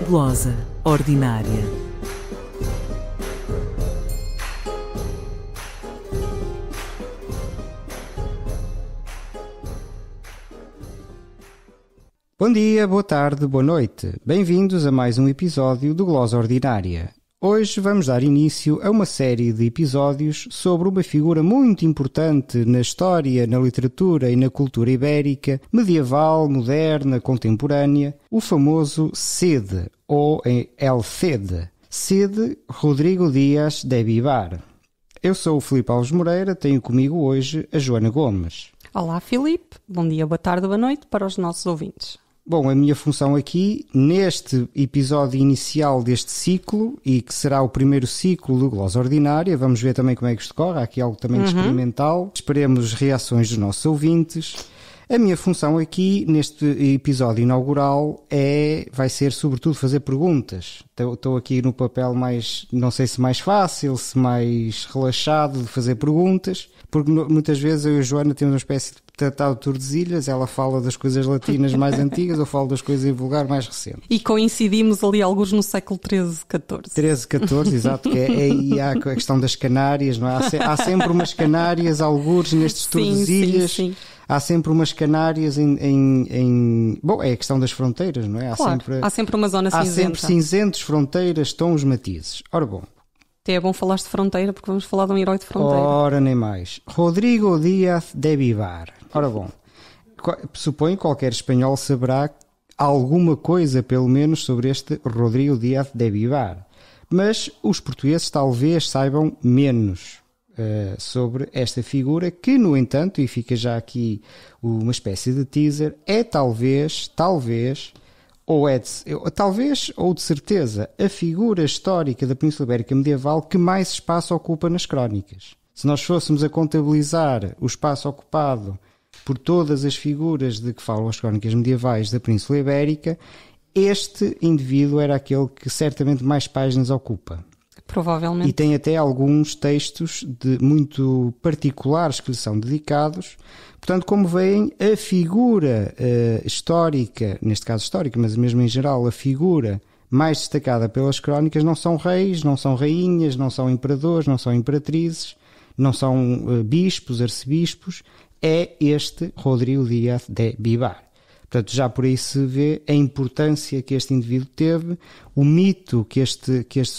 Glosa ordinária. Bom dia, boa tarde, boa noite. Bem-vindos a mais um episódio do Glosa Ordinária. Hoje vamos dar início a uma série de episódios sobre uma figura muito importante na história, na literatura e na cultura ibérica, medieval, moderna, contemporânea, o famoso Cid, ou El Cid, Cid Rodrigo Dias de Vivar. Eu sou o Filipe Alves Moreira, tenho comigo hoje a Joana Gomes. Olá Filipe, bom dia, boa tarde, boa noite para os nossos ouvintes. Bom, a minha função aqui, neste episódio inicial deste ciclo, e que será o primeiro ciclo do Glosa Ordinária, vamos ver também como é que isto corre, há aqui algo também experimental, esperemos reações dos nossos ouvintes. A minha função aqui, neste episódio inaugural, vai ser sobretudo fazer perguntas. Estou aqui no papel mais, não sei se mais fácil, se mais relaxado de fazer perguntas, porque muitas vezes eu e a Joana temos uma espécie de tratado de Tordesilhas, ela fala das coisas latinas mais antigas, eu falo das coisas em vulgar mais recentes. E coincidimos ali alguns no século XIII, XIV. XIV, exato, que e há a questão das Canárias, não é? Há sempre umas Canárias, algures nestes Tordesilhas. Sim. Há sempre umas Canárias Bom, é a questão das fronteiras, não é? Há sempre uma zona cinzenta. Há sempre cinzentos, fronteiras, tons, matizes. Ora bom. Até é bom falar de fronteira, porque vamos falar de um herói de fronteira. Ora, nem mais. Rodrigo Dias de Vivar. Ora bom, suponho que qualquer espanhol saberá alguma coisa, pelo menos, sobre este Rodrigo Dias de Vivar. Mas os portugueses talvez saibam menos sobre esta figura que, no entanto, e fica já aqui uma espécie de teaser, é talvez ou de certeza a figura histórica da Península Ibérica medieval que mais espaço ocupa nas crónicas. Se nós fôssemos a contabilizar o espaço ocupado por todas as figuras de que falam as crónicas medievais da Península Ibérica, este indivíduo era aquele que certamente mais páginas ocupa. Provavelmente. E tem até alguns textos muito particulares que lhe são dedicados. Portanto, como veem, a figura histórica, neste caso histórica, mas mesmo em geral, a figura mais destacada pelas crónicas não são reis, não são rainhas, não são imperadores, não são imperatrizes, não são bispos, arcebispos, é este Rodrigo Dias de Vivar. Portanto, já por aí se vê a importância que este indivíduo teve, o mito em que este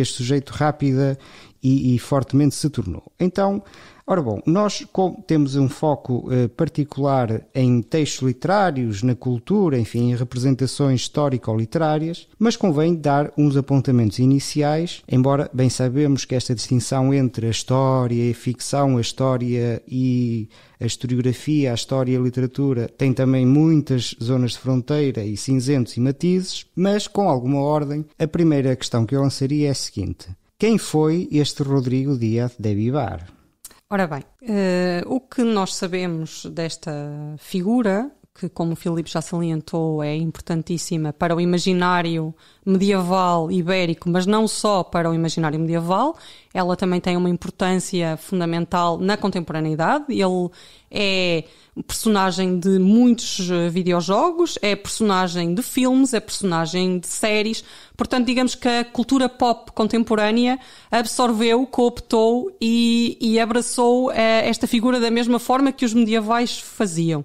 sujeito rápida e fortemente se tornou. Então, ora bom, nós temos um foco particular em textos literários, na cultura, enfim, em representações histórico-literárias, mas convém dar uns apontamentos iniciais, embora bem sabemos que esta distinção entre a história e a ficção, a história e a historiografia, a história e a literatura, tem também muitas zonas de fronteira e cinzentos e matizes, mas com alguma ordem. A primeira questão que eu lançaria é a seguinte: quem foi este Rodrigo Dias de Vivar? Ora bem, o que nós sabemos desta figura, que como o Filipe já salientou é importantíssima para o imaginário medieval ibérico, mas não só para o imaginário medieval, ela também tem uma importância fundamental na contemporaneidade. Ele é personagem de muitos videojogos, é personagem de filmes, é personagem de séries. Portanto, digamos que a cultura pop contemporânea absorveu, cooptou e abraçou esta figura da mesma forma que os medievais faziam.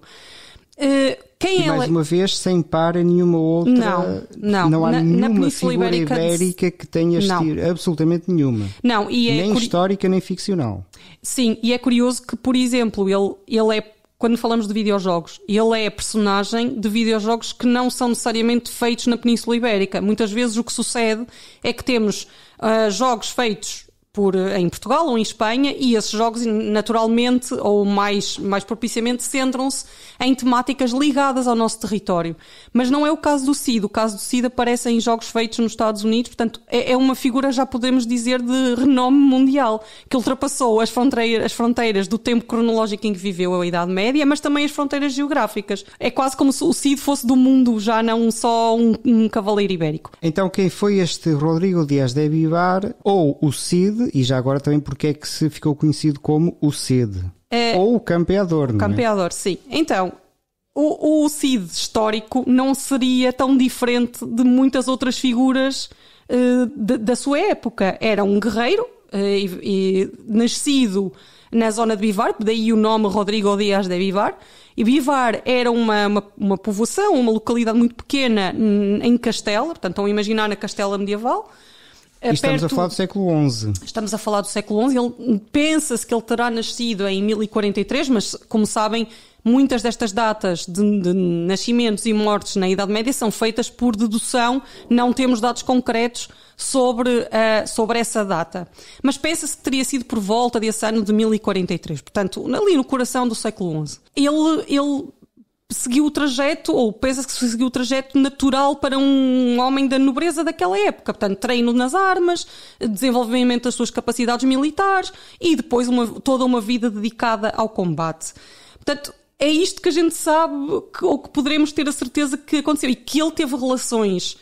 Mais uma vez, sem par em nenhuma outra... Não há nenhuma figura ibérica que tenha absolutamente nenhuma. Não, nem histórica, nem ficcional. Sim, e é curioso que, por exemplo, ele é, quando falamos de videojogos, ele é personagem de videojogos que não são necessariamente feitos na Península Ibérica. Muitas vezes o que sucede é que temos jogos feitos em Portugal ou em Espanha, e esses jogos naturalmente ou mais propiciamente centram-se em temáticas ligadas ao nosso território. Mas não é o caso do Cid. O caso do Cid aparece em jogos feitos nos Estados Unidos, portanto é uma figura, já podemos dizer, de renome mundial, que ultrapassou as fronteiras do tempo cronológico em que viveu a Idade Média, mas também as fronteiras geográficas. É quase como se o Cid fosse do mundo, já não só um cavaleiro ibérico. Então quem foi este Rodrigo Dias de Vivar, ou o Cid, e já agora também porque é que se ficou conhecido como o Cid? Ou o Campeador, não é? Campeador, sim. Então, o Cid histórico não seria tão diferente de muitas outras figuras da sua época. Era um guerreiro e nascido na zona de Bivar, daí o nome Rodrigo Díaz de Bivar. E Bivar era uma povoação, uma localidade muito pequena em Castela, portanto estão a imaginar na Castela medieval. E estamos a falar do século XI. Estamos a falar do século XI. Pensa-se que ele terá nascido em 1043, mas, como sabem, muitas destas datas de nascimentos e mortes na Idade Média são feitas por dedução, não temos dados concretos sobre essa data. Mas pensa-se que teria sido por volta desse ano de 1043, portanto, ali no coração do século XI. Ele seguiu o trajeto, ou pensa-se que seguiu o trajeto natural para um homem da nobreza daquela época. Portanto, treino nas armas, desenvolvimento das suas capacidades militares e depois toda uma vida dedicada ao combate. Portanto, é isto que a gente sabe, ou que poderemos ter a certeza que aconteceu. E que ele teve relações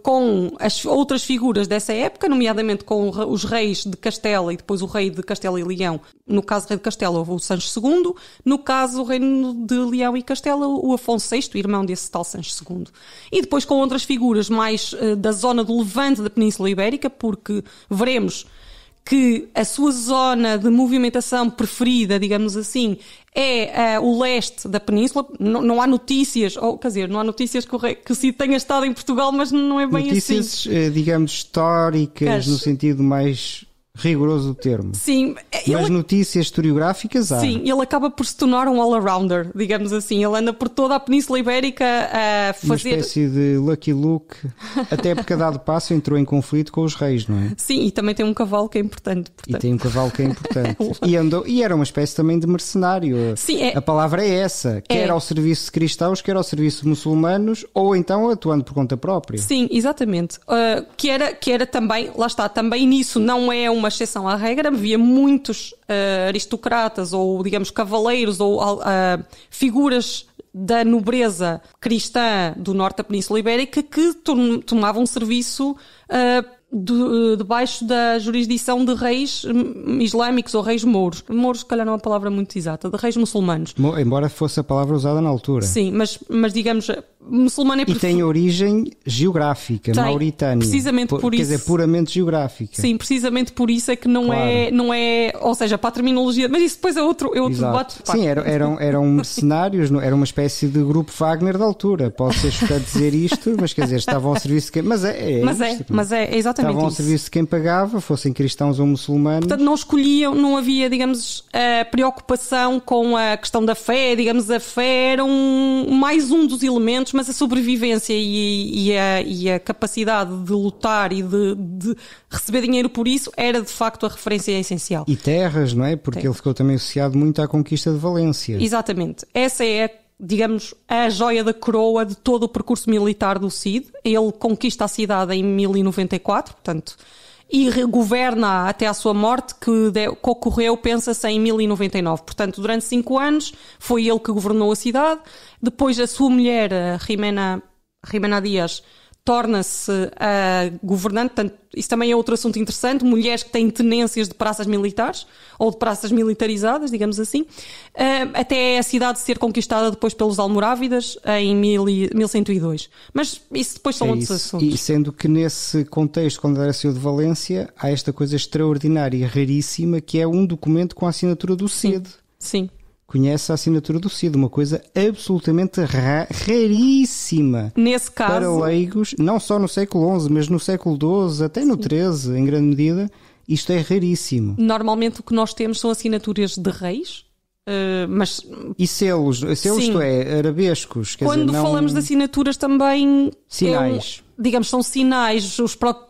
com as outras figuras dessa época, nomeadamente com os reis de Castela e depois o rei de Castela e Leão. No caso do rei de Castela, houve o Sancho II. No caso do reino de Leão e Castela, o Afonso VI, irmão desse tal Sancho II. E depois com outras figuras mais da zona do Levante da Península Ibérica, porque veremos que a sua zona de movimentação preferida, digamos assim, é o leste da península. Não há notícias, ou quer dizer, não há notícias que o Cid tenha estado em Portugal, mas não é bem notícias, assim. Digamos, históricas, no sentido mais rigoroso do termo. Sim. Mas notícias historiográficas há. Sim, ele acaba por se tornar um all-arounder, digamos assim. Ele anda por toda a Península Ibérica a fazer... Uma espécie de Lucky Luke. Até porque a dado passo entrou em conflito com os reis, não é? Sim, e também tem um cavalo que é importante. Portanto. E tem um cavalo que é importante. E era uma espécie também de mercenário. Sim, a palavra é essa. Quer ao serviço de cristãos, quer ao serviço de muçulmanos, ou então atuando por conta própria. Sim, exatamente. Que era também, lá está, também nisso não é uma exceção à regra. Havia muitos aristocratas ou, digamos, cavaleiros ou figuras da nobreza cristã do norte da Península Ibérica que tomavam serviço debaixo da jurisdição de reis islâmicos ou reis mouros. Mouros, se calhar não é uma palavra muito exata, de reis muçulmanos. Embora fosse a palavra usada na altura. Sim, mas digamos, muçulmano é... E tem origem geográfica, Mauritânia. Precisamente por isso. Quer dizer, puramente geográfica. Sim, precisamente por isso é que não é, ou seja, para a terminologia, mas isso depois é outro debate. Sim, eram mercenários, era uma espécie de grupo Wagner da altura. Pode ser chocante dizer isto, mas quer dizer, estavam ao serviço de quem... Mas é exatamente estavam ao serviço de quem pagava, fossem cristãos ou muçulmanos. Portanto, não escolhiam, não havia, digamos, a preocupação com a questão da fé, digamos, a fé era mais um dos elementos, mas a sobrevivência e a capacidade de lutar e de receber dinheiro por isso era, de facto, a referência essencial. E terras, não é? Porque ele ficou também associado muito à conquista de Valência. Exatamente. Essa é digamos, a joia da coroa de todo o percurso militar do Cid. Ele conquista a cidade em 1094, portanto, e governa até à sua morte, que ocorreu, pensa-se, em 1099. Portanto, durante 5 anos foi ele que governou a cidade. Depois a sua mulher, a Jimena Díaz, torna-se a governante. Portanto, isso também é outro assunto interessante. Mulheres que têm tenências de praças militares, ou de praças militarizadas, digamos assim, até a cidade ser conquistada depois pelos almorávidas em 1102. Mas isso depois são outros assuntos. E sendo que nesse contexto, quando era Senhor de Valência, há esta coisa extraordinária e raríssima, que é um documento com a assinatura do Cid. Sim. Conhece a assinatura do Cid, uma coisa absolutamente raríssima. Nesse caso... Para leigos, não só no século XI, mas no século XII, até no XIII, em grande medida, isto é raríssimo. Normalmente o que nós temos são assinaturas de reis, mas... E selos isto é, arabescos. Quando falamos de assinaturas também... Sinais. Digamos, são sinais,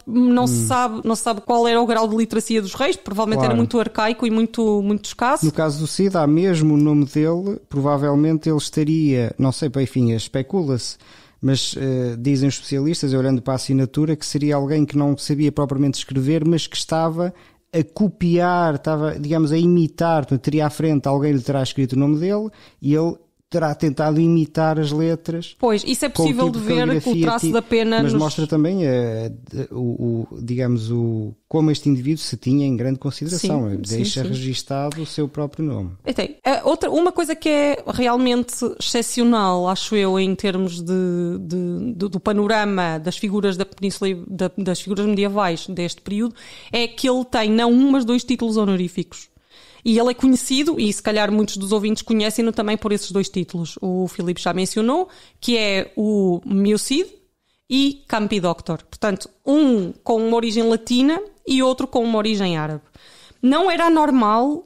não se sabe qual era o grau de literacia dos reis, provavelmente era muito arcaico e muito escasso. No caso do Cid, há mesmo o nome dele, provavelmente ele estaria, não sei, enfim, especula-se, mas dizem os especialistas, olhando para a assinatura, que seria alguém que não sabia propriamente escrever, mas que estava a copiar, estava, digamos, a imitar, portanto, teria à frente, alguém lhe terá escrito o nome dele e ele terá tentado imitar as letras. Pois, isso é possível de ver com o traço da pena. Mas mostra também, digamos, como este indivíduo se tinha em grande consideração. Deixa registado o seu próprio nome. Uma coisa que é realmente excepcional, acho eu, em termos do panorama das figuras da Península, das figuras medievais deste período, é que ele tem não um, mas 2 títulos honoríficos. E ele é conhecido, e se calhar muitos dos ouvintes conhecem-no também por esses 2 títulos. O Filipe já mencionou, que é o Mio Cid e Campi Doctor. Portanto, um com uma origem latina e outro com uma origem árabe. Não era normal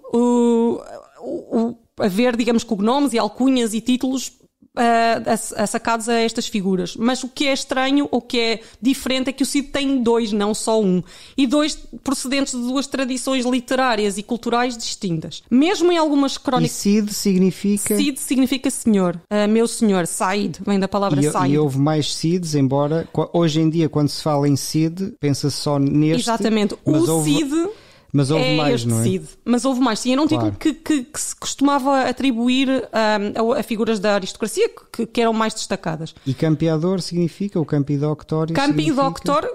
haver, digamos, cognomes e alcunhas e títulos assacados a estas figuras. Mas o que é estranho, o que é diferente, é que o Cid tem 2, não só um. E 2 procedentes de 2 tradições literárias e culturais distintas. Mesmo em algumas crónicas... E Cid significa... Cid significa senhor. Meu senhor. Said. Vem da palavra Said. E houve mais Cids, embora... Hoje em dia, quando se fala em Cid, pensa só neste... Exatamente. Cid... Mas houve mais, não é? Cid. Mas houve mais, sim. Era um título que se costumava atribuir a figuras da aristocracia que eram mais destacadas. E Campeador significa? O Campi Doctor? Campi Doctor,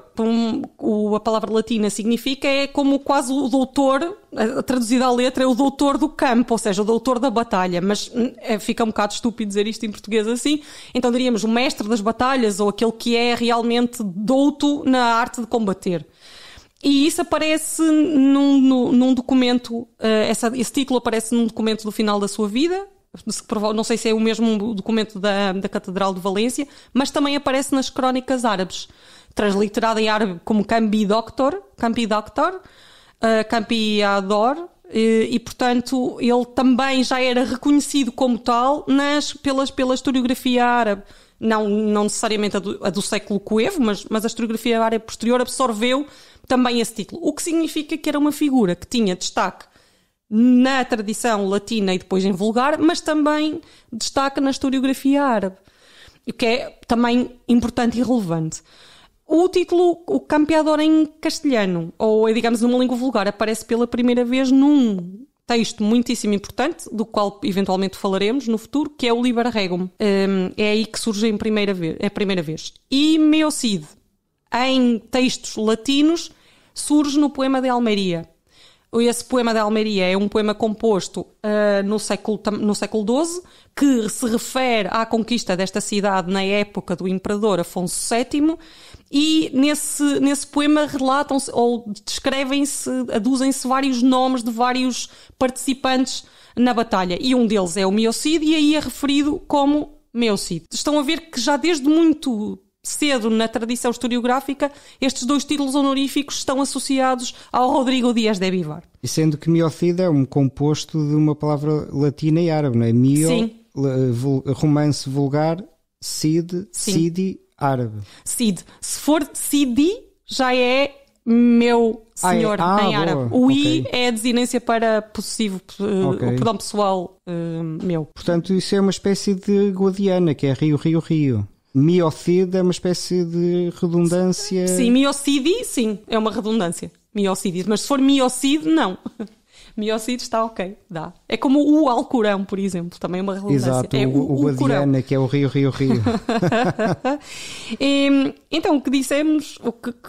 a palavra latina significa, é como quase o doutor, traduzida à letra, é o doutor do campo, ou seja, o doutor da batalha. Mas fica um bocado estúpido dizer isto em português assim. Então diríamos o mestre das batalhas, ou aquele que é realmente douto na arte de combater. E isso aparece num documento, esse título aparece num documento do final da sua vida, não sei se é o mesmo documento da Catedral de Valência, mas também aparece nas crónicas árabes, transliterado em árabe como Campi Doctor, Campi Ador, e portanto ele também já era reconhecido como tal pela historiografia árabe. Não necessariamente a do século coevo, mas a historiografia árabe posterior absorveu também esse título. O que significa que era uma figura que tinha destaque na tradição latina e depois em vulgar, mas também destaque na historiografia árabe, o que é também importante e relevante. O título, o Campeador em castelhano, ou digamos numa língua vulgar, aparece pela primeira vez num texto muitíssimo importante, do qual eventualmente falaremos no futuro, que é o Liber Regum. É aí que surge a primeira vez. E Mio Cid, em textos latinos, surge no poema de Almeria. Esse poema de Almeria é um poema composto no século XII, que se refere à conquista desta cidade na época do imperador Afonso VII, e nesse poema relatam-se ou descrevem-se, aduzem-se vários nomes de vários participantes na batalha, e um deles é o Mio Cid, e aí é referido como Mio Cid. Estão a ver que já desde muito cedo na tradição historiográfica estes 2 títulos honoríficos estão associados ao Rodrigo Dias de Vivar. E sendo que Mio Cid é um composto de uma palavra latina e árabe, não é? Mio, sim. Romance vulgar, Cid, sim. Cidi, árabe. Cid. Se for Cidi, já é meu senhor em árabe. O I é a desinência para possessivo, o perdão pessoal meu. Portanto, isso é uma espécie de Guadiana, que é Rio, Rio, Rio. Mio Cid é uma espécie de redundância. Sim, Mio Cidi, sim, é uma redundância. Mio Cidi, mas se for Mio Cid, não. Mio Cid está ok, dá. É como o Alcorão, por exemplo, também é uma redundância. Exato, é o Guadiana, que é o Rio, Rio, Rio. Então, o que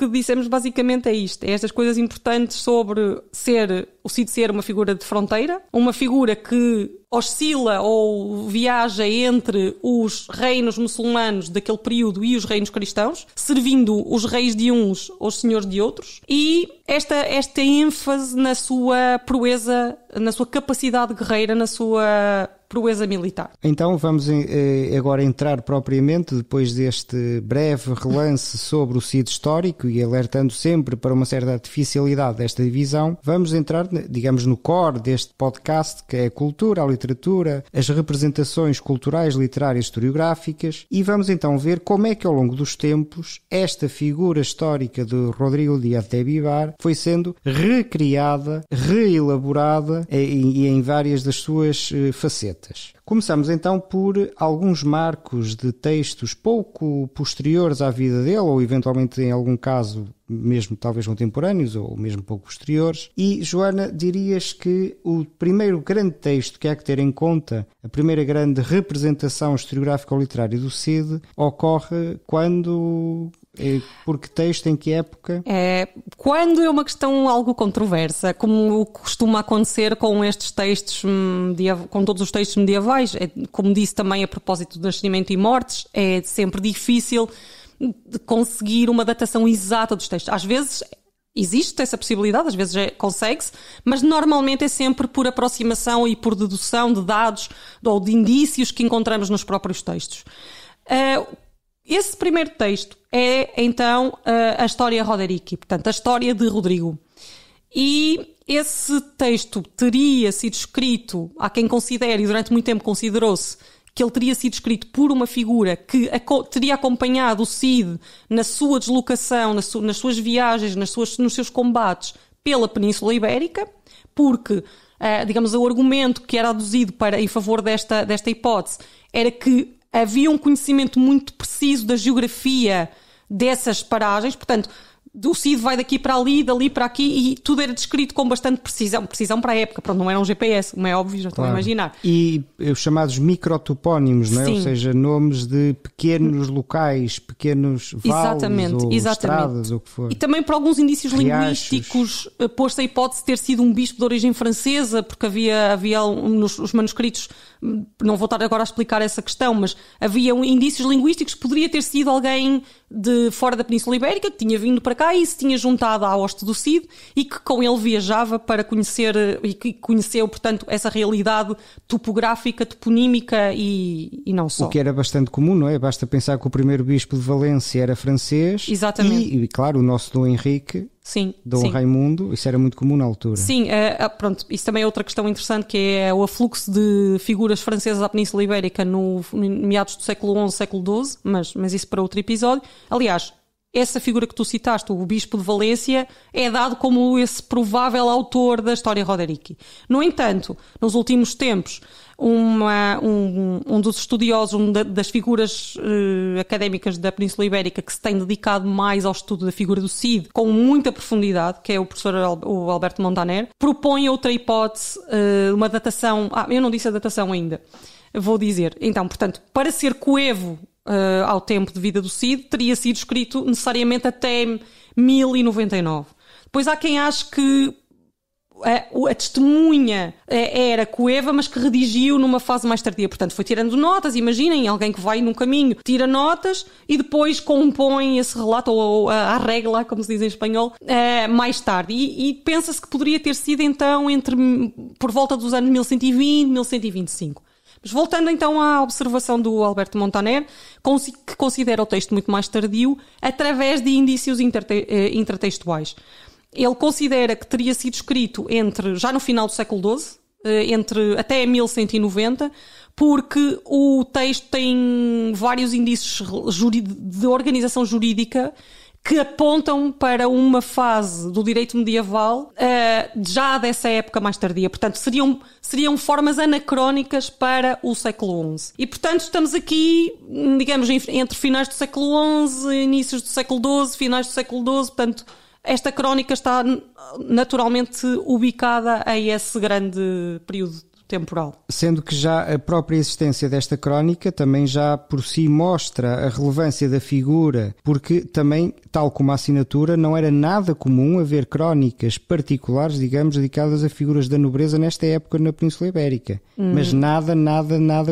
dissemos basicamente é isto. É estas coisas importantes sobre o Cid ser uma figura de fronteira, uma figura que oscila ou viaja entre os reinos muçulmanos daquele período e os reinos cristãos, servindo os reis de uns aos senhores de outros, e esta ênfase na sua proeza, na sua capacidade guerreira, na sua proeza militar. Então vamos agora entrar propriamente, depois deste breve relance sobre o Cid histórico e alertando sempre para uma certa artificialidade desta divisão, vamos entrar, digamos, no core deste podcast, que é a cultura, a literatura, as representações culturais, literárias, historiográficas, e vamos então ver como é que ao longo dos tempos esta figura histórica de Rodrigo Dias de Vivar foi sendo recriada, reelaborada e em várias das suas facetas. datas. Começamos então por alguns marcos de textos pouco posteriores à vida dele, ou eventualmente em algum caso mesmo talvez contemporâneos ou mesmo pouco posteriores. E, Joana, dirias que o primeiro grande texto que há que ter em conta, a primeira grande representação historiográfica ou literária do Cid, ocorre quando... Por que texto, em que época? Quando é uma questão algo controversa, como costuma acontecer com estes textos, com todos os textos medievais, como disse também a propósito do nascimento e mortes, é sempre difícil de conseguir uma datação exata dos textos. Às vezes existe essa possibilidade, às vezes consegue-se, mas normalmente é sempre por aproximação e por dedução de dados ou de indícios que encontramos nos próprios textos. Esse primeiro texto é, então, a História Roderici, portanto, a história de Rodrigo. E esse texto teria sido escrito, há quem considere, e durante muito tempo considerou-se, que ele teria sido escrito por uma figura que teria acompanhado o Cid na sua deslocação, nas suas viagens, nos seus combates pela Península Ibérica, porque, digamos, o argumento que era aduzido em favor desta hipótese era que havia um conhecimento muito preciso da geografia dessas paragens, portanto, o Cid vai daqui para ali, dali para aqui, e tudo era descrito com bastante precisão para a época. Pronto, não era um GPS, como é óbvio, já estão a imaginar. E os chamados microtopónimos, não é? Ou seja, nomes de pequenos locais, pequenos vales ou estradas, ou o que for. E também por alguns indícios linguísticos, pôs-se a hipótese de ter sido um bispo de origem francesa, porque havia nos manuscritos, não vou estar agora a explicar essa questão, mas havia indícios linguísticos que poderia ter sido alguém de fora da Península Ibérica, que tinha vindo para cá e se tinha juntado à hoste do Cid e que com ele viajava para conhecer, e que conheceu, portanto, essa realidade topográfica, toponímica e não só. O que era bastante comum, não é? Basta pensar que o primeiro bispo de Valência era francês. Exatamente. E claro, o nosso Dom Henrique... Sim, Dom Raimundo, isso era muito comum na altura. Sim, pronto, isso também é outra questão interessante, que é o afluxo de figuras francesas à Península Ibérica no meados do século XI, século XII, mas isso para outro episódio. Aliás, essa figura que tu citaste, o Bispo de Valência, é dado como esse provável autor da História Roderici. No entanto, nos últimos tempos, um dos estudiosos, das figuras académicas da Península Ibérica que se tem dedicado mais ao estudo da figura do Cid, com muita profundidade, que é o professor Alberto Montaner, propõe outra hipótese, uma datação... eu não disse a datação ainda, vou dizer. Então, portanto, para ser coevo ao tempo de vida do Cid, teria sido escrito necessariamente até 1099. Depois há quem ache que a testemunha era coeva, mas que redigiu numa fase mais tardia. Portanto, foi tirando notas. Imaginem, alguém que vai num caminho, tira notas e depois compõe esse relato, ou a regla, como se diz em espanhol, mais tarde. E pensa-se que poderia ter sido, então, por volta dos anos 1120, 1125. Mas voltando então à observação do Alberto Montaner, que considera o texto muito mais tardio através de indícios intertextuais. Ele considera que teria sido escrito já no final do século XII, até 1190, porque o texto tem vários indícios de organização jurídica que apontam para uma fase do direito medieval já dessa época mais tardia. Portanto, seriam formas anacrónicas para o século XI. E, portanto, estamos aqui, digamos, entre finais do século XI, inícios do século XII, finais do século XII. Portanto, esta crónica está naturalmente ubicada a esse grande período temporal. Sendo que já a própria existência desta crónica também já por si mostra a relevância da figura, porque também, tal como a assinatura, não era nada comum haver crónicas particulares, digamos, dedicadas a figuras da nobreza nesta época na Península Ibérica. Mas nada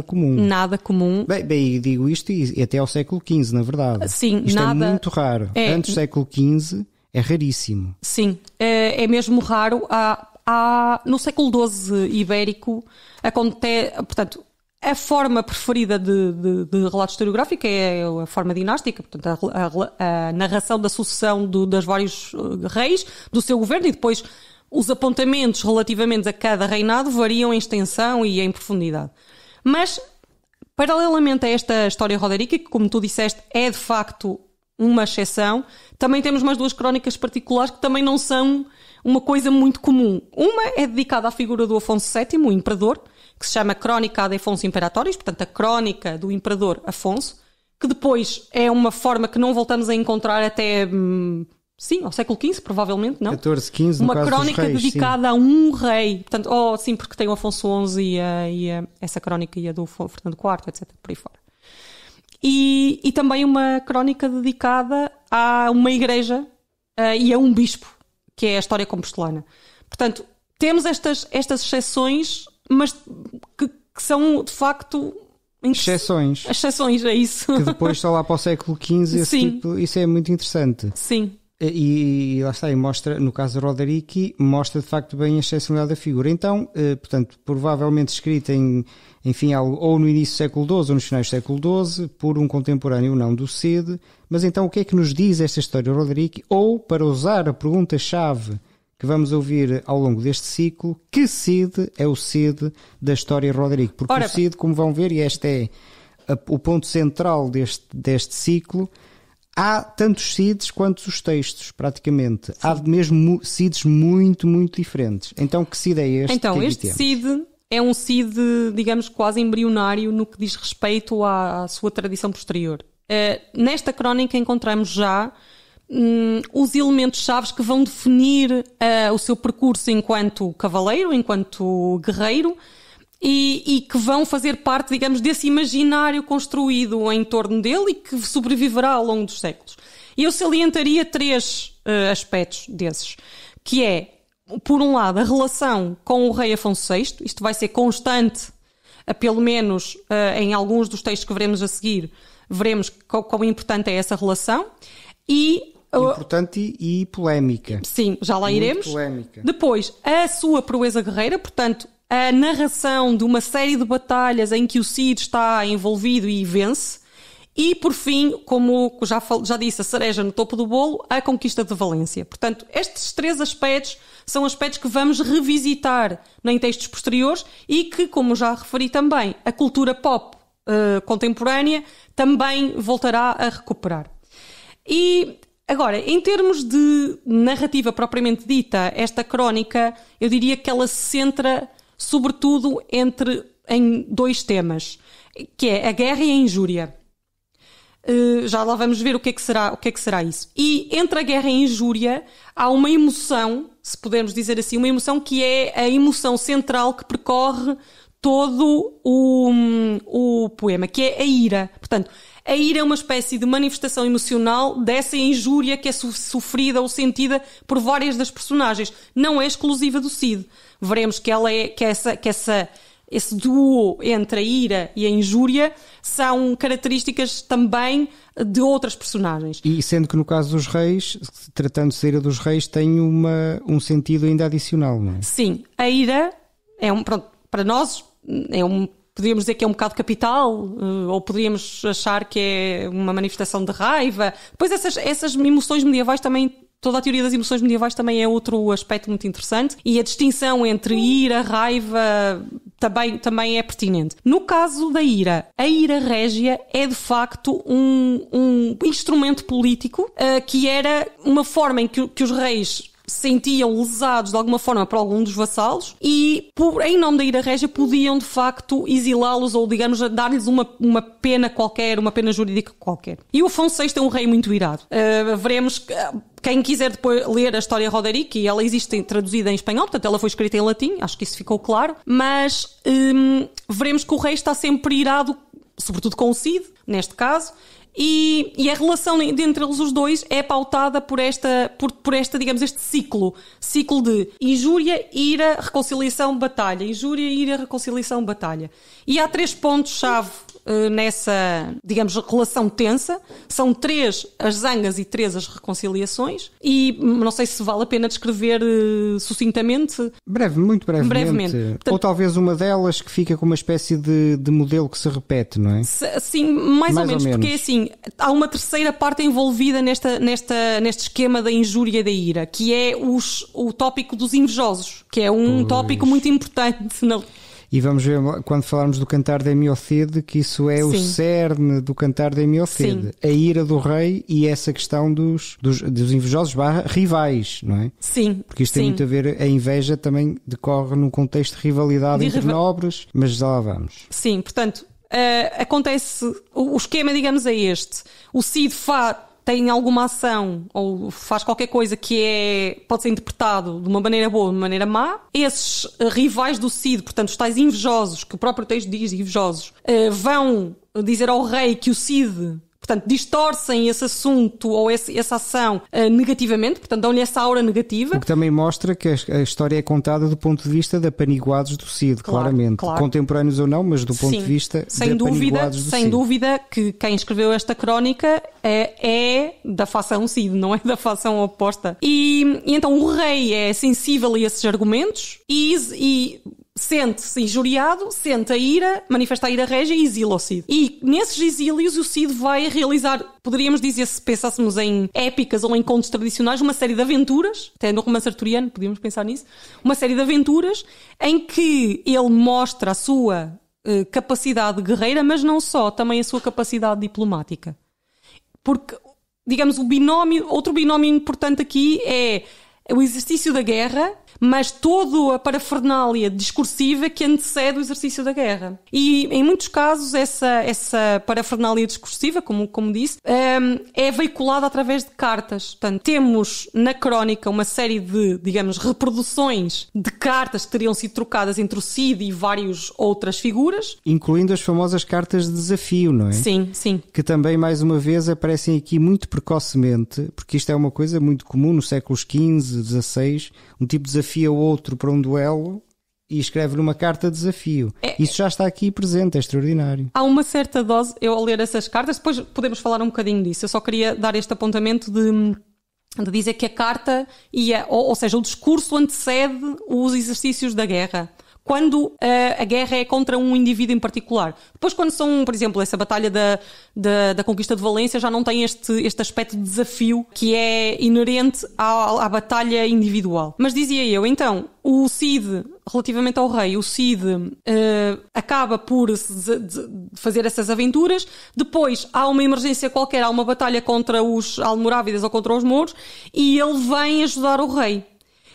comum. Nada comum. Bem, digo isto e até ao século XV, na verdade. Sim, isto é muito raro. Antes do século XV é raríssimo. Sim, é mesmo raro. No século XII ibérico, portanto, a forma preferida de relato historiográfico é a forma dinástica, portanto, a narração da sucessão das vários reis, do seu governo, e depois os apontamentos relativamente a cada reinado variam em extensão e em profundidade. Mas, paralelamente a esta História Roderici, que, como tu disseste, é de facto uma exceção, também temos mais duas crónicas particulares que também não são uma coisa muito comum. Uma é dedicada à figura do Afonso VII, o imperador, que se chama Crónica ad Afonso Imperatorius, portanto a crónica do imperador Afonso, que depois é uma forma que não voltamos a encontrar até, sim, ao século XV, provavelmente, não? 14, 15, no uma caso crónica dos reis, dedicada a um rei. Portanto, sim, porque tem o Afonso XI essa crónica e a do Fernando IV, etc, por aí fora. E também uma crónica dedicada a uma igreja e a um bispo, que é a história compostelana. Portanto, temos estas exceções, mas que são, de facto... Exceções. Exceções, é isso. Que depois só lá para o século XV, isso é muito interessante. Sim. E lá está, e mostra, no caso de Roderich, mostra de facto bem a excepcionalidade da figura. Então, portanto, provavelmente escrita enfim, ou no início do século XII ou nos finais do século XII, por um contemporâneo não do Cid. Mas então, o que é que nos diz esta história de Roderich? Ou, para usar a pergunta-chave que vamos ouvir ao longo deste ciclo, que Cid é o Cid da história de Roderich? Porque o Cid, como vão ver, e este é o ponto central deste ciclo, há tantos Cids quanto os textos, praticamente. Sim. Há mesmo Cids muito, muito diferentes. Então, que Cid é este? Então, este Cid é um Cid, digamos, quase embrionário no que diz respeito à sua tradição posterior. Nesta crónica encontramos já os elementos-chave que vão definir o seu percurso enquanto cavaleiro, enquanto guerreiro, e que vão fazer parte, digamos, desse imaginário construído em torno dele e que sobreviverá ao longo dos séculos. E eu salientaria 3 aspectos desses, que é, por um lado, a relação com o rei Afonso VI. Isto vai ser constante, pelo menos em alguns dos textos que veremos a seguir, veremos quão importante é essa relação. Importante e polémica. Sim, já lá iremos. Polémica. Depois, a sua proeza guerreira, portanto, a narração de uma série de batalhas em que o Cid está envolvido e vence. E, por fim, como já disse, a cereja no topo do bolo, a conquista de Valência. Portanto, estes 3 aspectos são aspectos que vamos revisitar em textos posteriores e que, como já referi também, a cultura pop contemporânea também voltará a recuperar. E agora, em termos de narrativa propriamente dita, esta crónica, eu diria que ela se centra sobretudo em 2 temas, que é a guerra e a injúria. Já lá vamos ver o que é que será isso. E entre a guerra e a injúria há uma emoção, se pudermos dizer assim, uma emoção que é a emoção central que percorre todo o poema, que é a ira. Portanto, a ira é uma espécie de manifestação emocional dessa injúria que é sofrida ou sentida por várias das personagens. Não é exclusiva do Cid. Veremos que esse duo entre a ira e a injúria são características também de outras personagens. E sendo que no caso dos reis, tratando-se da ira dos reis, tem um sentido ainda adicional, não é? Sim, a ira para nós poderíamos dizer que é um bocado capital, ou poderíamos achar que é uma manifestação de raiva. Depois essas emoções medievais também, toda a teoria das emoções medievais também é outro aspecto muito interessante, e a distinção entre ira, raiva também é pertinente. No caso da ira, a ira régia é de facto um instrumento político que era uma forma em que os reis sentiam lesados de alguma forma por algum dos vassalos e, em nome da ira régia, podiam de facto exilá-los ou, digamos, dar-lhes uma pena qualquer, uma pena jurídica qualquer. E o Afonso VI é um rei muito irado. Veremos que quem quiser depois ler a história de Roderich, e ela existe traduzida em espanhol, portanto ela foi escrita em latim, acho que isso ficou claro, mas veremos que o rei está sempre irado, sobretudo com o Cid, neste caso. E a relação entre eles os dois é pautada por esta, digamos, este ciclo de injúria, ira, reconciliação, batalha. Injúria, ira, reconciliação, batalha. E há 3 pontos-chave nessa, digamos, relação tensa. São 3 as zangas e 3 as reconciliações. E não sei se vale a pena descrever sucintamente. Muito brevemente. Portanto, ou talvez uma delas que fica com uma espécie de modelo que se repete, não é? Sim, mais ou menos. Porque assim, há uma terceira parte envolvida neste esquema da injúria e da ira, que é o tópico dos invejosos, que é um tópico muito importante. E vamos ver, quando falarmos do cantar de Emiocide, que isso é o cerne do cantar de Emiocide. A ira do rei e essa questão dos invejosos / rivais, não é? Sim. Porque isto tem muito a ver, a inveja também decorre num contexto de rivalidade entre nobres, mas já lá vamos. Sim, portanto, acontece, o esquema, digamos, é este. O Cid tem alguma ação ou faz qualquer coisa que pode ser interpretado de uma maneira boa ou de uma maneira má. Esses rivais do Cid, portanto, os tais invejosos, que o próprio texto diz, invejosos, vão dizer ao rei que o Cid... Portanto, distorcem esse assunto ou essa ação negativamente, portanto, dão-lhe essa aura negativa. O que também mostra que a história é contada do ponto de vista de apaniguados do Cid, claramente. Claro. Contemporâneos ou não, mas do ponto de vista de apaniguados do Cid. Sem dúvida que quem escreveu esta crónica é da facção Cid, não é da facção oposta. E então o rei é sensível a esses argumentos e sente-se injuriado, sente a ira, manifesta a ira régia e exila o Cid. E nesses exílios o Cid vai realizar, poderíamos dizer, se pensássemos em épicas ou em contos tradicionais, uma série de aventuras, até no romance arturiano podíamos pensar nisso, uma série de aventuras em que ele mostra a sua capacidade guerreira, mas não só, também a sua capacidade diplomática. Porque, digamos, outro binómio importante aqui é o exercício da guerra, mas toda a parafernália discursiva que antecede o exercício da guerra. E, em muitos casos, essa parafernália discursiva, como disse, é veiculada através de cartas. Portanto, temos na crónica uma série de, digamos, reproduções de cartas que teriam sido trocadas entre o Cid e várias outras figuras. Incluindo as famosas cartas de desafio, não é? Sim, sim. Que também, mais uma vez, aparecem aqui muito precocemente, porque isto é uma coisa muito comum nos séculos XV, XVI, um tipo de desafia o outro para um duelo e escreve numa carta de desafio. Isso já está aqui presente, é extraordinário. Há uma certa dose, eu ao ler essas cartas, depois podemos falar um bocadinho disso, eu só queria dar este apontamento de dizer que a carta, ou seja, o discurso antecede os exercícios da guerra. Quando a guerra é contra um indivíduo em particular. Depois, quando são, por exemplo, essa batalha da conquista de Valência, já não tem este aspecto de desafio que é inerente à batalha individual. Mas dizia eu, então, o Cid, relativamente ao rei, o Cid acaba por fazer essas aventuras. Depois há uma emergência qualquer, há uma batalha contra os almorávidas ou contra os mouros, e ele vem ajudar o rei.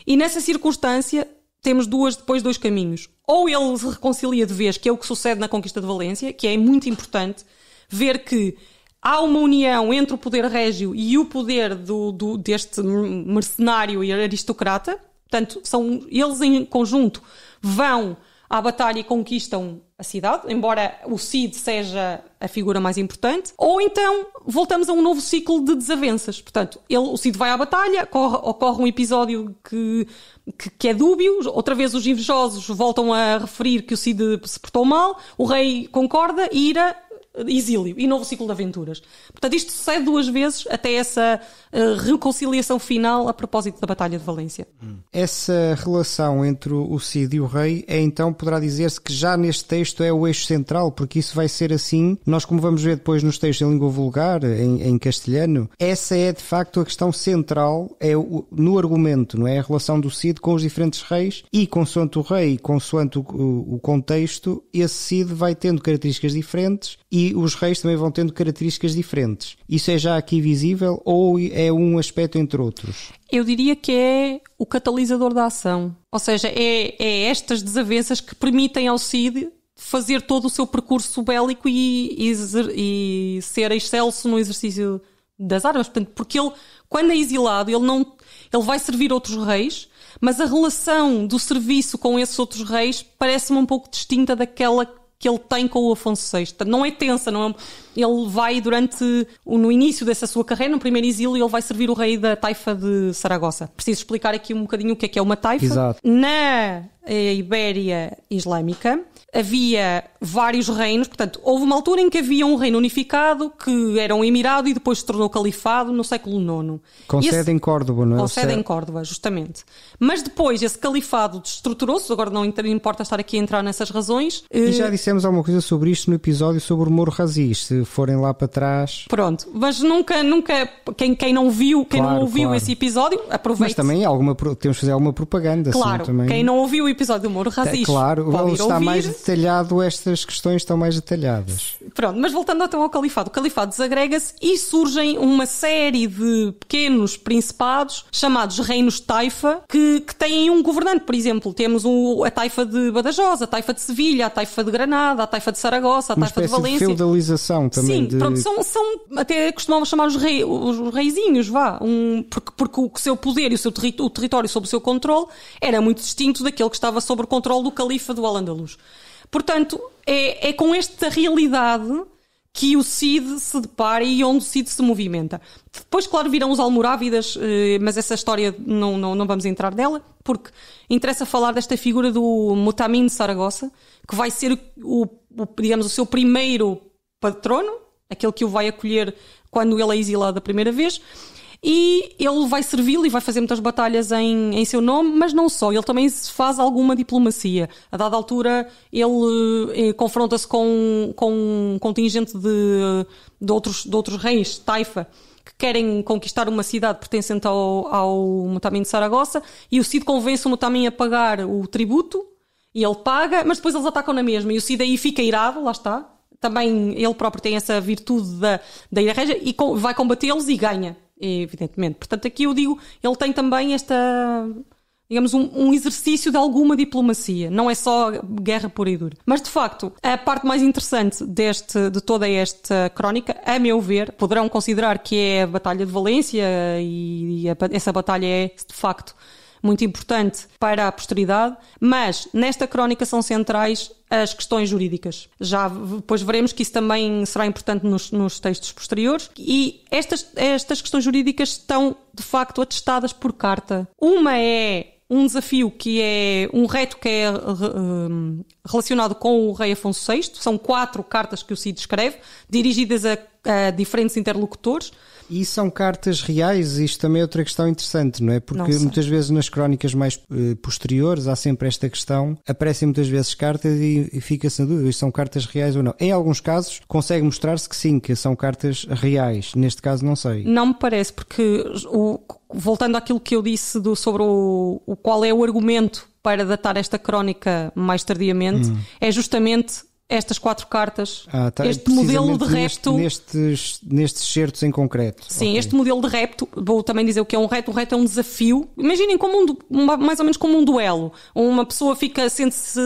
E nessa circunstância temos depois dois caminhos. Ou ele se reconcilia de vez, que é o que sucede na conquista de Valência, que é muito importante ver que há uma união entre o poder régio e o poder deste mercenário e aristocrata. Portanto, eles em conjunto vão à batalha e conquistam a cidade, embora o Cid seja a figura mais importante. Ou então voltamos a um novo ciclo de desavenças. Portanto, o Cid vai à batalha, ocorre um episódio que é dúbio, outra vez os invejosos voltam a referir que o Cid se portou mal, o rei concorda e ira, exílio e novo ciclo de aventuras. Portanto, isto sucede duas vezes até essa reconciliação final a propósito da Batalha de Valência. Essa relação entre o Cid e o rei então poderá dizer-se que já neste texto é o eixo central, porque isso vai ser assim. Nós, como vamos ver depois nos textos em língua vulgar, em castelhano, essa é de facto a questão central no argumento, não é? A relação do Cid com os diferentes reis, e consoante o rei, consoante o contexto, esse Cid vai tendo características diferentes e os reis também vão tendo características diferentes. Isso é já aqui visível ou é um aspecto entre outros? Eu diria que é o catalisador da ação. Ou seja, é estas desavenças que permitem ao Cid fazer todo o seu percurso bélico e ser excelso no exercício das armas. Portanto, porque ele, quando é exilado, ele vai servir outros reis, mas a relação do serviço com esses outros reis parece-me um pouco distinta daquela que ele tem com o Afonso VI. Não é tensa, não é? Ele vai no início dessa sua carreira, no primeiro exílio, ele vai servir o rei da taifa de Saragossa. Preciso explicar aqui um bocadinho o que é uma taifa. Exato. Na Ibéria Islâmica havia vários reinos, portanto, houve uma altura em que havia um reino unificado que era um emirado e depois se tornou califado no século IX. Com sede em Córdoba, não é? Com sede em Córdoba, justamente. Mas depois esse califado destruturou-se, agora não importa estar aqui a entrar nessas razões. E já dissemos alguma coisa sobre isto no episódio sobre o Moro Raziz. Se forem lá para trás. Pronto, mas nunca quem não viu, não ouviu esse episódio, aproveite. Mas também temos de fazer alguma propaganda. Claro, assim, também. Quem não ouviu o episódio do Moro Rasiz, claro, pode ir está ouvir. mais detalhado, estas questões estão mais detalhadas. Pronto, mas voltando então ao Califado. O Califado desagrega-se e surgem uma série de pequenos principados chamados Reinos Taifa que têm um governante. Por exemplo, temos a Taifa de Badajoz, a Taifa de Sevilha, a Taifa de Granada, a Taifa de Saragossa, a Taifa de Valência. De feudalização também. Sim, pronto, são até costumamos chamar os reizinhos, porque o seu poder e o território sob o seu controle era muito distinto daquele que estava sob o controle do Califa do Al-Andalus. Portanto, é com esta realidade que o Cid se depara e onde o Cid se movimenta. Depois, claro, virão os Almorávidas, mas essa história não vamos entrar nela, porque interessa falar desta figura do Mutamin de Saragossa, que vai ser digamos, o seu primeiro patrono, aquele que o vai acolher quando ele é exilado a primeira vez, e ele vai servi-lo e vai fazer muitas batalhas em seu nome, mas não só, ele também faz alguma diplomacia. A dada altura ele confronta-se com um contingente de outros reis, Taifa, que querem conquistar uma cidade pertencente ao Mutamin de Saragossa, e o Cid convence o Mutamin a pagar o tributo, e ele paga, mas depois eles atacam na mesma, e o Cid aí fica irado, lá está. Também ele próprio tem essa virtude da ira régia e vai combatê-los e ganha, evidentemente. Portanto, aqui eu digo, ele tem também digamos, um exercício de alguma diplomacia. Não é só guerra pura e dura. Mas, de facto, a parte mais interessante de toda esta crónica, a meu ver, poderão considerar que é a Batalha de Valência e essa batalha é, de facto, muito importante para a posteridade, mas nesta crónica são centrais as questões jurídicas. Já depois veremos que isso também será importante nos textos posteriores, e estas questões jurídicas estão de facto atestadas por carta. Uma é um desafio que é um reto que é relacionado com o rei Afonso VI. São 4 cartas que o Cid escreve, dirigidas a diferentes interlocutores. E são cartas reais? Isto também é outra questão interessante, não é? Porque muitas vezes nas crónicas mais posteriores há sempre esta questão, aparecem muitas vezes cartas e fica-se na dúvida, isto são cartas reais ou não. Em alguns casos consegue mostrar-se que sim, que são cartas reais. Neste caso não sei. Não me parece, porque voltando àquilo que eu disse sobre qual é o argumento para datar esta crónica mais tardiamente, é justamente estas 4 cartas, este modelo de repto... Nestes certos em concreto. Sim, okay. Este modelo de repto, vou também dizer o que é um reto. Um reto é um desafio. Imaginem mais ou menos como um duelo. Uma pessoa sente-se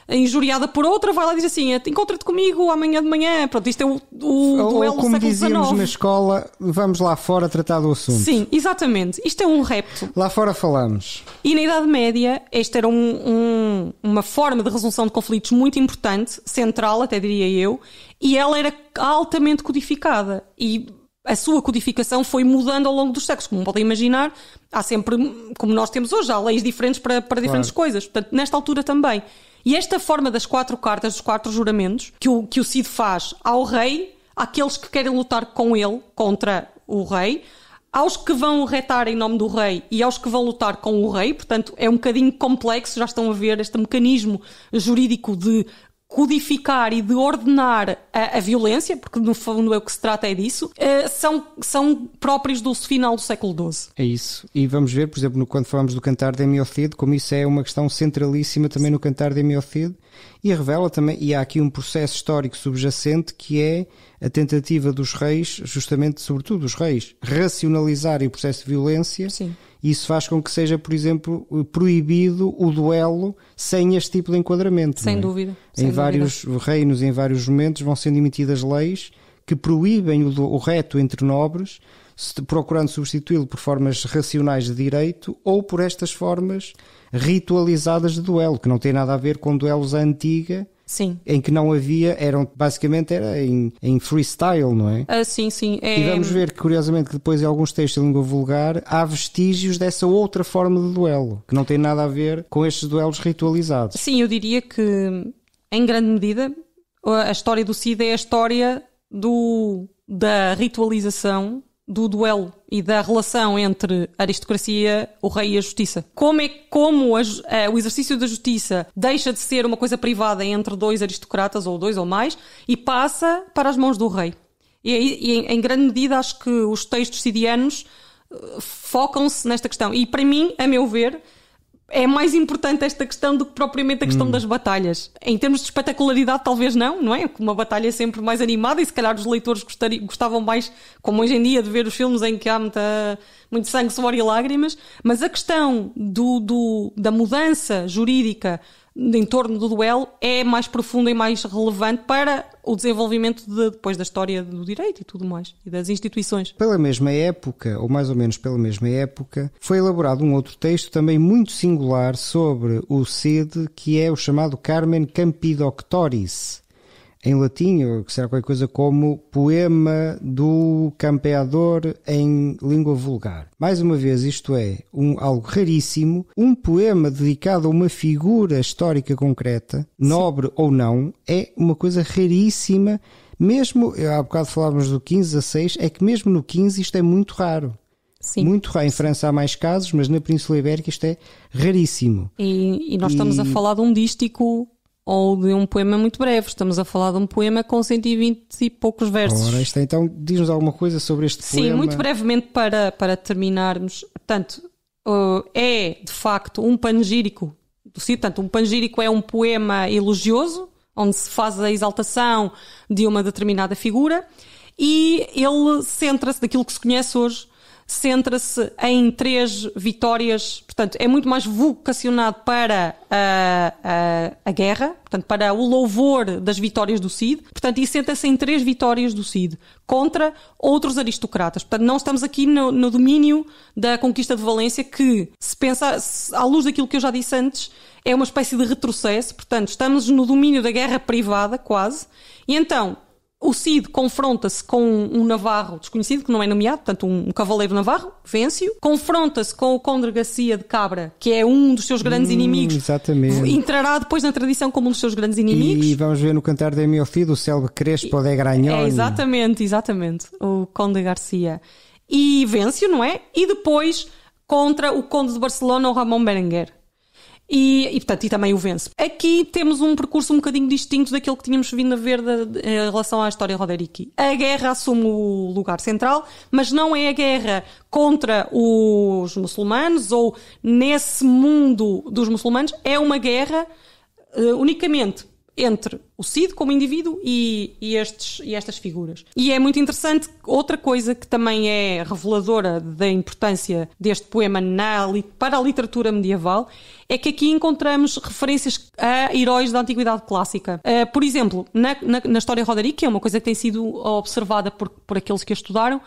injuriada por outra, vai lá e diz assim, encontra-te comigo amanhã de manhã. Pronto, isto é o duelo do século XIX. Ou como dizíamos na escola, vamos lá fora tratar do assunto. Sim, exatamente. Isto é um repto. Lá fora falamos. E na Idade Média, esta era uma forma de resolução de conflitos muito importante, central, até diria eu, e ela era altamente codificada. E a sua codificação foi mudando ao longo dos séculos. Como podem imaginar, há sempre, como nós temos hoje, há leis diferentes para diferentes coisas. Portanto, nesta altura também. E esta forma das 4 cartas, dos 4 juramentos, que o Cid faz ao rei, àqueles que querem lutar com ele, contra o rei, aos que vão retar em nome do rei e aos que vão lutar com o rei. Portanto, é um bocadinho complexo, já estão a ver este mecanismo jurídico de codificar e de ordenar a violência, porque no fundo é o que se trata é disso, são próprios do final do século XII. É isso. E vamos ver, por exemplo, quando falamos do Cantar de Emil Cid, como isso é uma questão centralíssima também no Cantar de Emil Cid, e revela também, e há aqui um processo histórico subjacente que é a tentativa dos reis, justamente, sobretudo os reis, racionalizarem o processo de violência. Sim. E isso faz com que seja, por exemplo, proibido o duelo sem este tipo de enquadramento. Sem dúvida. Em vários reinos, em vários momentos, vão sendo emitidas leis que proíbem o reto entre nobres, procurando substituí-lo por formas racionais de direito ou por estas formas ritualizadas de duelo, que não tem nada a ver com duelos à antiga. Sim. Em que não havia, basicamente era em freestyle, não é? Sim. E vamos ver que, curiosamente, que depois em alguns textos de língua vulgar há vestígios dessa outra forma de duelo, que não tem nada a ver com estes duelos ritualizados. Sim, eu diria que, em grande medida, a história do Cid é a história da ritualização do duelo e da relação entre a aristocracia, o rei e a justiça. Como o exercício da justiça deixa de ser uma coisa privada entre 2 aristocratas, ou 2 ou mais, e passa para as mãos do rei. E em grande medida acho que os textos sidianos focam-se nesta questão. E para mim, a meu ver, é mais importante esta questão do que propriamente a questão das batalhas. Em termos de espetacularidade, talvez não é? Uma batalha é sempre mais animada e se calhar os leitores gostavam mais, como hoje em dia, de ver os filmes em que há muito sangue, suor e lágrimas. Mas a questão da mudança jurídica em torno do duelo é mais profunda e mais relevante para o desenvolvimento depois da história do direito e tudo mais, e das instituições. Pela mesma época, ou mais ou menos pela mesma época, foi elaborado um outro texto também muito singular sobre o Cid, que é o chamado Carmen Campidoctoris. Em latim, ou que será qualquer coisa como Poema do Campeador em língua vulgar. Mais uma vez, isto é algo raríssimo, um poema dedicado a uma figura histórica concreta, nobre ou não, é uma coisa raríssima. Mesmo, há bocado falávamos do 15 a 6, é que mesmo no 15 isto é muito raro. Sim. Muito raro. Em França há mais casos, mas na Península Ibérica isto é raríssimo. E nós estamos a falar de um dístico ou de um poema muito breve. Estamos a falar de um poema com 120 e poucos versos. Ora, isto é, então, diz-nos alguma coisa sobre este poema? Sim, muito brevemente para terminarmos. Portanto, é de facto um panegírico do Cid. Portanto, um panegírico é um poema elogioso, onde se faz a exaltação de uma determinada figura, e ele centra-se, daquilo que se conhece hoje, centra-se em 3 vitórias. Portanto, é muito mais vocacionado para a guerra, portanto, para o louvor das vitórias do Cid. Portanto, e centra-se em 3 vitórias do Cid contra outros aristocratas. Portanto, não estamos aqui no domínio da conquista de Valência, que, se pensar, à luz daquilo que eu já disse antes, é uma espécie de retrocesso. Portanto, estamos no domínio da guerra privada, quase. E então, o Cid confronta-se com um navarro desconhecido, que não é nomeado, portanto um cavaleiro navarro, vence-o. Confronta-se com o conde Garcia de Cabra, que é um dos seus grandes inimigos. Exatamente. Entrará depois na tradição como um dos seus grandes inimigos. E vamos ver no Cantar de Emil Cid o célebre Crespo de Gragnoni. Exatamente, o conde Garcia. E vence-o, não é? E depois contra o conde de Barcelona, o Ramon Berenguer. E também o vence. Aqui temos um percurso um bocadinho distinto daquilo que tínhamos vindo a ver em relação à história Roderiki. A guerra assume o lugar central, mas não é a guerra contra os muçulmanos ou nesse mundo dos muçulmanos, é uma guerra unicamente entre o Cid como indivíduo e estas figuras. E é muito interessante, outra coisa que também é reveladora da importância deste poema para a literatura medieval, é que aqui encontramos referências a heróis da Antiguidade Clássica. Por exemplo, na história Roderiki, que é uma coisa que tem sido observada por aqueles que a estudaram,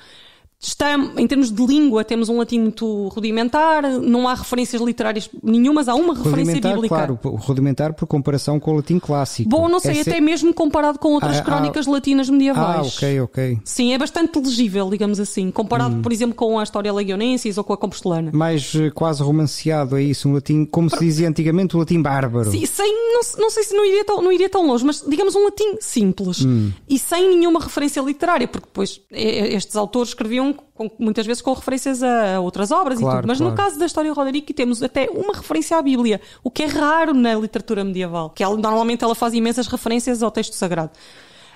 em termos de língua, temos um latim muito rudimentar, não há referências literárias nenhumas, há uma referência bíblica. Claro, rudimentar por comparação com o latim clássico. Bom, não sei, até mesmo comparado com outras crónicas latinas medievais. Ok. Sim, é bastante legível, digamos assim, comparado, por exemplo, com a História Legionensis ou com a Compostelana. Mais quase romanceado, é isso, um latim, como se dizia antigamente, o latim bárbaro. Sim, não sei se não iria tão longe, mas digamos um latim simples e sem nenhuma referência literária, porque depois estes autores escreviam muitas vezes com referências a outras obras, claro, e tudo. Mas no caso da história Roderiki temos até uma referência à Bíblia, o que é raro na literatura medieval, que normalmente ela faz imensas referências ao texto sagrado.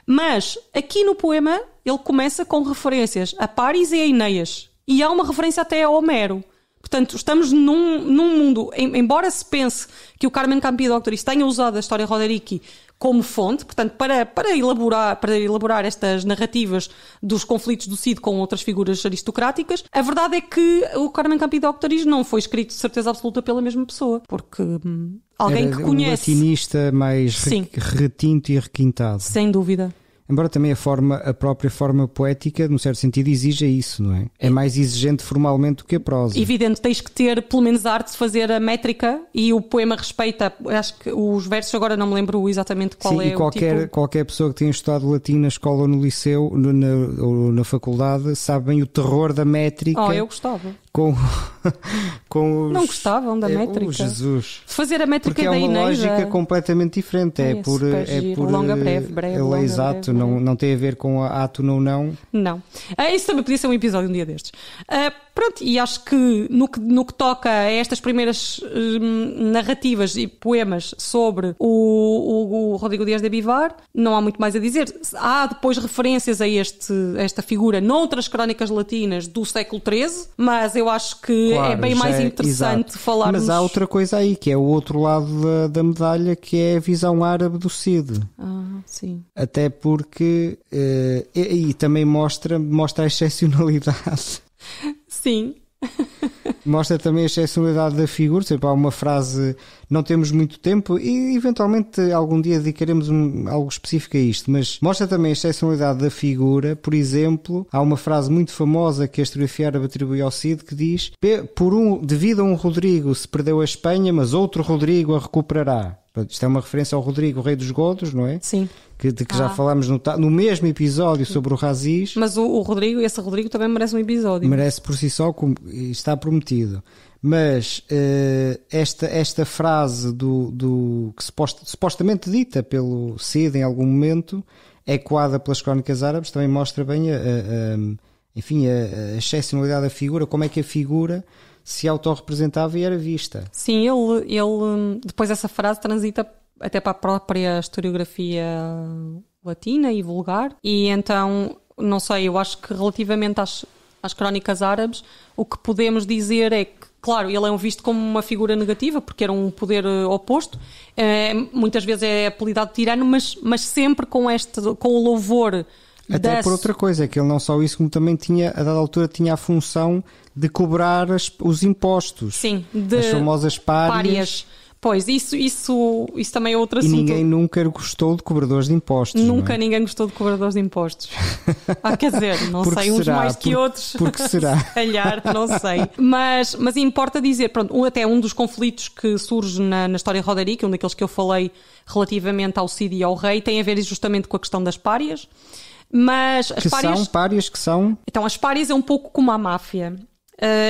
Mas aqui no poema ele começa com referências a Paris e a Enéas, e há uma referência até a Homero. Portanto, estamos num mundo, embora se pense que o Carmen Campidoctoris tenha usado a história Roderiki como fonte, portanto, para elaborar estas narrativas dos conflitos do Cid com outras figuras aristocráticas, a verdade é que o Carmen Campidoctoris não foi escrito de certeza absoluta pela mesma pessoa, porque alguém que conhece... um latinista mais retinto e requintado. Sem dúvida. Embora também a própria forma poética, num certo sentido, exija isso, não é? É mais exigente formalmente do que a prosa. Evidente, tens que ter pelo menos a arte de fazer a métrica, e o poema respeita, acho que os versos, agora não me lembro exatamente qual é o tipo. Qualquer pessoa que tenha estudado latim na escola ou no liceu ou na faculdade sabe bem o terror da métrica. Eu gostava. com os... Não gostavam da métrica? Jesus. Fazer a métrica Porque é da uma Eneida. lógica completamente diferente. É por longa, breve, longa, exato, breve, não tem a ver com ato não. Não. Isso também podia ser um episódio um dia destes. Pronto, e acho que no que toca a estas primeiras narrativas e poemas sobre o Rodrigo Dias de Vivar, não há muito mais a dizer. Há depois referências a esta figura noutras crónicas latinas do século XIII, mas eu acho que Claro, é bem mais interessante falarmos... Mas há outra coisa aí, que é o outro lado da medalha, que é a visão árabe do Cid. Sim. Até porque... e também mostra a excepcionalidade. Sim. Mostra também a excepcionalidade da figura. Sempre há uma frase, não temos muito tempo e eventualmente algum dia dedicaremos algo específico a isto, mas mostra também a excepcionalidade da figura. Por exemplo, há uma frase muito famosa que a historiografia árabe atribui ao Cid, que diz: devido a um Rodrigo se perdeu a Espanha, mas outro Rodrigo a recuperará. Isto é uma referência ao Rodrigo, o rei dos godos, não é? Sim. De que já falámos no mesmo episódio sobre o Raziz. Mas esse Rodrigo também merece um episódio. Merece por si só, está prometido. Mas esta frase que supostamente dita pelo Cid em algum momento, ecoada pelas crónicas árabes, também mostra bem a excepcionalidade da figura, como é que a figura se autorrepresentava e era vista. Sim, ele depois essa frase transita até para a própria historiografia latina e vulgar, e então, não sei, eu acho que relativamente às crónicas árabes, o que podemos dizer é que, claro, ele é visto como uma figura negativa, porque era um poder oposto, muitas vezes é apelidado de tirano, mas sempre com o louvor. Até por outra coisa, é que ele não só isso, como também tinha, a dada altura, tinha a função de cobrar os impostos. Sim, as famosas párias. Pois, isso também é outro assunto. E ninguém nunca gostou de cobradores de impostos. Nunca ninguém gostou de cobradores de impostos. Quer dizer, não sei, uns mais que outros. Porque será? Se calhar, não sei. Mas importa dizer, pronto, até um dos conflitos que surge na história de Roderick, um daqueles que eu falei relativamente ao Cid e ao rei, tem a ver justamente com a questão das párias. Mas as párias que são? Então, as párias é um pouco como a máfia,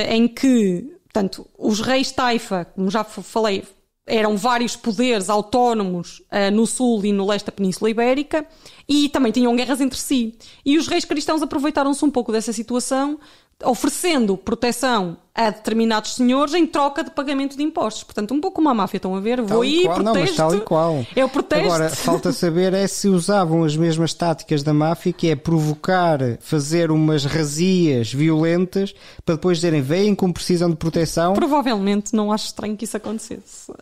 em que, portanto, os reis taifa, como já falei, eram vários poderes autónomos no sul e no leste da Península Ibérica e também tinham guerras entre si. E os reis cristãos aproveitaram-se um pouco dessa situação, oferecendo proteção a determinados senhores em troca de pagamento de impostos. Portanto, um pouco como a máfia, estão a ver? Vou aí, protesto. Não, mas tal e qual. Eu protesto. Agora, falta saber se usavam as mesmas táticas da máfia, que é provocar, fazer umas razias violentas, para depois dizerem, veem como precisam de proteção. Provavelmente, não acho estranho que isso acontecesse.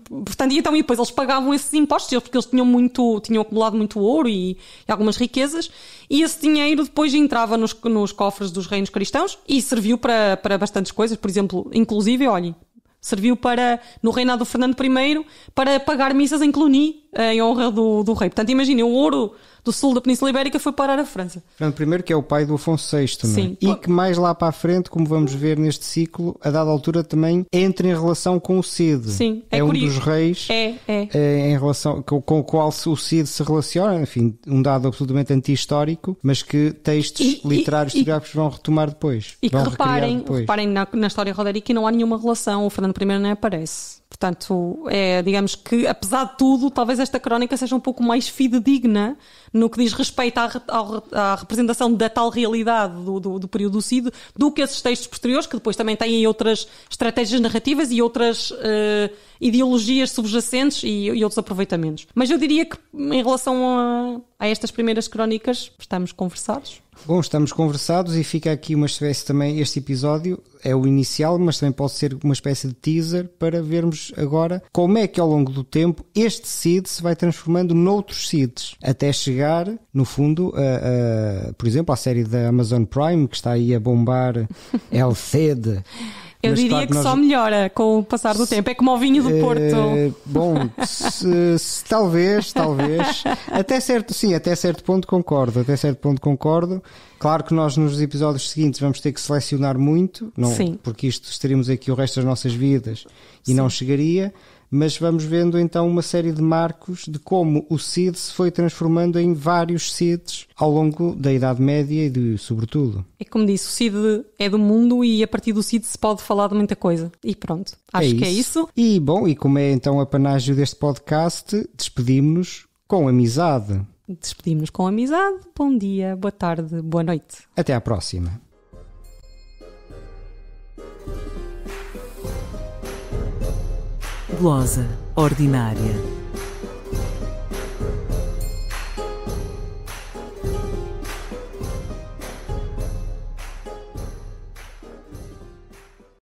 Portanto, e depois eles pagavam esses impostos, porque eles tinham acumulado muito ouro e algumas riquezas, e esse dinheiro depois entrava nos cofres dos reinos cristãos e serviu para bastantes coisas, por exemplo, inclusive, olhem, serviu no reinado do Fernando I, para pagar missas em Cluny, em honra do rei. Portanto, imaginem, o ouro do sul da Península Ibérica foi parar a França. Fernando I, que é o pai do Afonso VI, não é? Sim. E que mais lá para a frente, como vamos ver neste ciclo, a dada altura também entra em relação com o Cid. Sim, é um dos reis em relação, com o qual o Cid se relaciona, enfim, um dado absolutamente anti-histórico, mas que textos literários historiográficos vão retomar depois. E que reparem na história Roderick que não há nenhuma relação, o Fernando I nem aparece. Portanto, digamos que, apesar de tudo, talvez esta crónica seja um pouco mais fidedigna no que diz respeito à representação da tal realidade do período do Cid, do que esses textos posteriores, que depois também têm outras estratégias narrativas e outras ideologias subjacentes e outros aproveitamentos. Mas eu diria que, em relação a estas primeiras crónicas, estamos conversados. Bom, estamos conversados e fica aqui uma espécie também, este episódio é o inicial, mas também pode ser uma espécie de teaser para vermos agora como é que ao longo do tempo este Cid se vai transformando noutros Cids, até chegar, no fundo, por exemplo, à série da Amazon Prime, que está aí a bombar El Cid. Eu diria que só melhora com o passar do tempo. É como o vinho do Porto. Bom, talvez. Até certo ponto concordo. Claro que nós nos episódios seguintes vamos ter que selecionar muito, não, porque isto estaríamos aqui o resto das nossas vidas e não chegaria. mas vamos vendo então uma série de marcos de como o Cid se foi transformando em vários Cids ao longo da Idade Média e sobretudo. É como disse, o Cid é do mundo e a partir do Cid se pode falar de muita coisa. E pronto, acho que é isso. E bom, e como é então a panágio deste podcast, despedimos-nos com amizade. Despedimos-nos com amizade. Bom dia, boa tarde, boa noite. Até à próxima. Glosa ordinária.